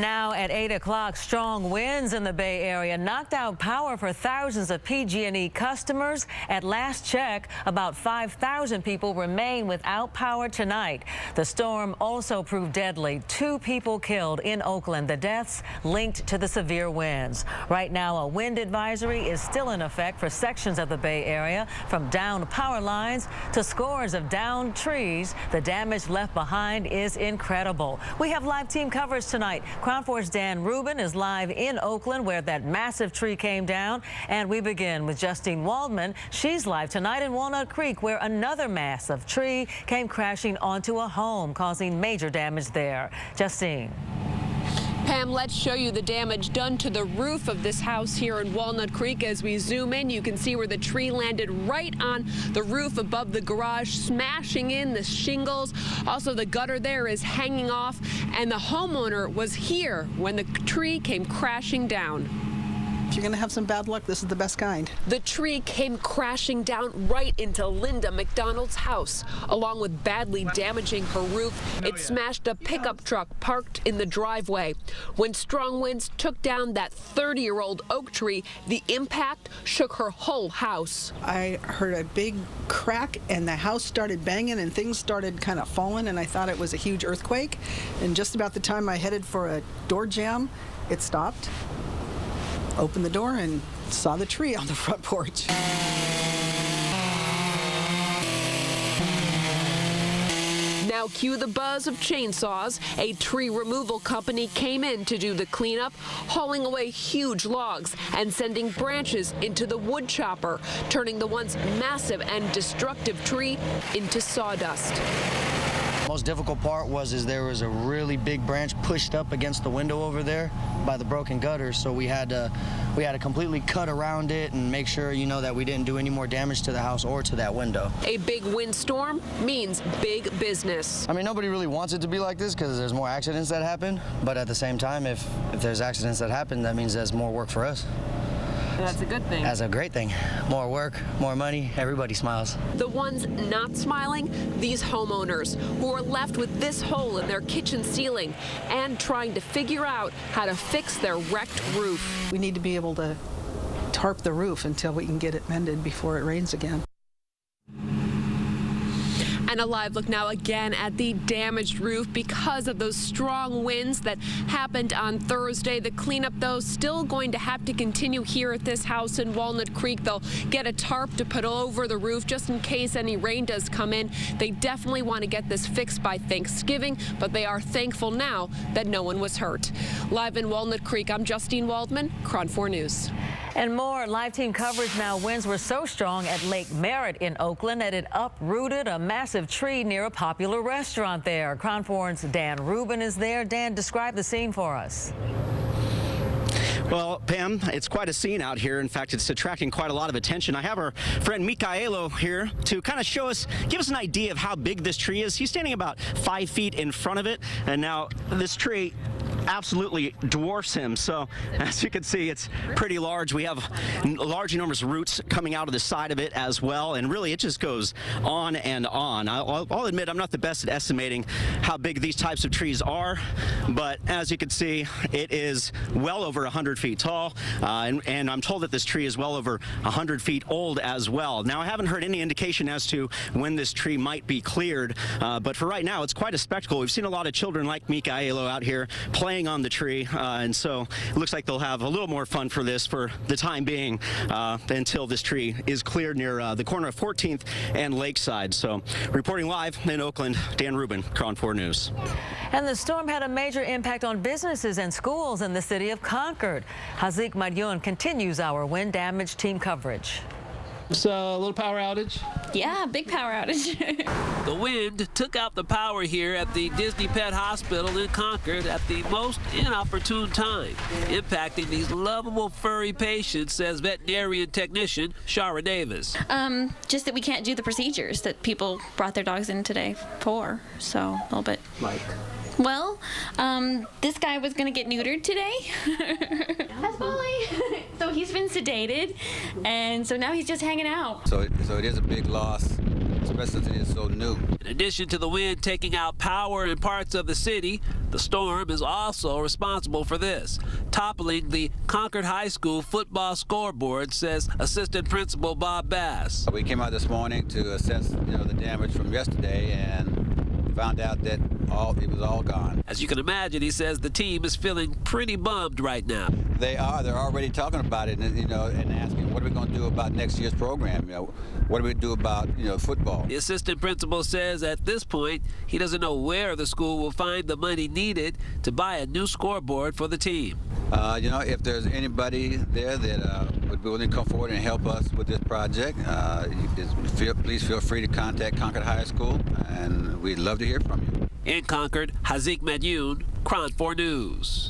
Now at 8 o'clock, strong winds in the Bay Area knocked out power for thousands of PG&E customers. At last check, about 5,000 people remain without power tonight. The storm also proved deadly. 2 people killed in Oakland. The deaths linked to the severe winds. Right now, a wind advisory is still in effect for sections of the Bay Area, from downed power lines to scores of downed trees. The damage left behind is incredible. We have live team coverage tonight. Crown 4's Dan Rubin is live in Oakland, where that massive tree came down. And we begin with Justine Waldman. She's live tonight in Walnut Creek, where another massive tree came crashing onto a home, causing major damage there. Justine. Pam, let's show you the damage done to the roof of this house here in Walnut Creek. As we zoom in, you can see where the tree landed right on the roof above the garage, smashing in the shingles. Also, the gutter there is hanging off, and the homeowner was here when the tree came crashing down. If you're going to have some bad luck, this is the best kind. The tree came crashing down right into Linda McDonald's house, along with badly damaging her roof. It smashed a pickup truck parked in the driveway. When strong winds took down that 30-year-old oak tree, the impact shook her whole house. I heard a big crack, and the house started banging, and things started kind of falling, and I thought it was a huge earthquake. And just about the time I headed for a door jam, it stopped. Opened the door and saw the tree on the front porch. Now cue the buzz of chainsaws. A tree removal company came in to do the cleanup, hauling away huge logs and sending branches into the wood chopper, turning the once massive and destructive tree into sawdust. Most difficult part was there was a really big branch pushed up against the window over there by the broken gutters, so we had to completely cut around it and make sure, that we didn't do any more damage to the house or to that window. A big windstorm means big business. I mean, nobody really wants it to be like this because there's more accidents that happen, but at the same time, if there's accidents that happen, that means there's more work for us. That's a good thing. That's a great thing. More work, more money, everybody smiles. The ones not smiling, these homeowners who are left with this hole in their kitchen ceiling and trying to figure out how to fix their wrecked roof. We need to be able to tarp the roof until we can get it mended before it rains again. And a live look now again at the damaged roof because of those strong winds that happened on Thursday. The cleanup, though, still going to have to continue here at this house in Walnut Creek. They'll get a tarp to put over the roof just in case any rain does come in. They definitely want to get this fixed by Thanksgiving, but they are thankful now that no one was hurt. Live in Walnut Creek, I'm Justine Waldman, Crown 4 News. And more live team coverage now. Winds were so strong at Lake Merritt in Oakland that it uprooted a massive tree near a popular restaurant there. Crown 4's Dan Rubin is there. Dan, describe the scene for us. Well, Pam, it's quite a scene out here. In fact, it's attracting quite a lot of attention. I have our friend Micaelo here to kind of give us an idea of how big this tree is. He's standing about 5 feet in front of it, and now this tree absolutely dwarfs him. So as you can see, it's pretty large. We have large, enormous roots coming out of the side of it as well, and really it just goes on and on. I'll admit I'm not the best at estimating how big these types of trees are, but as you can see, it is well over 100 feet tall, and I'm told that this tree is well over 100 feet old as well. Now, I haven't heard any indication as to when this tree might be cleared, but for right now, it's quite a spectacle. We've seen a lot of children like Micaelo out here playing on the tree, and so it looks like they'll have a little more fun for this for the time being until this tree is cleared near the corner of 14th and Lakeside. So reporting live in Oakland, Dan Rubin, Crown 4 News. And the storm had a major impact on businesses and schools in the city of Concord. Hazik Madyon continues our wind damage team coverage. So a little power outage? Yeah, big power outage. The wind took out the power here at the Disney Pet Hospital in Concord at the most inopportune time, impacting these lovable furry patients, says veterinarian technician Shara Davis. Just that we can't do the procedures that people brought their dogs in today for, so a little bit. Like? Well, this guy was going to get neutered today. That's Polly. So he's been sedated, and so now he's just hanging out. So it is a big loss. especially since it is so new. In addition to the wind taking out power in parts of the city, the storm is also responsible for this, toppling the Concord High School football scoreboard, says Assistant Principal Bob Bass. We came out this morning to assess, the damage from yesterday and found out that it was all gone. As you can imagine, he says the team is feeling pretty bummed right now. They're already talking about it, and asking, what are we going to do about next year's program? What do we do about, football? The assistant principal says at this point, he doesn't know where the school will find the money needed to buy a new scoreboard for the team. If there's anybody there that would be willing to come forward and help us with this project, please feel free to contact Concord High School, and we'd love to hear from you. In Concord, Hazik Medyoun, Cron 4 News.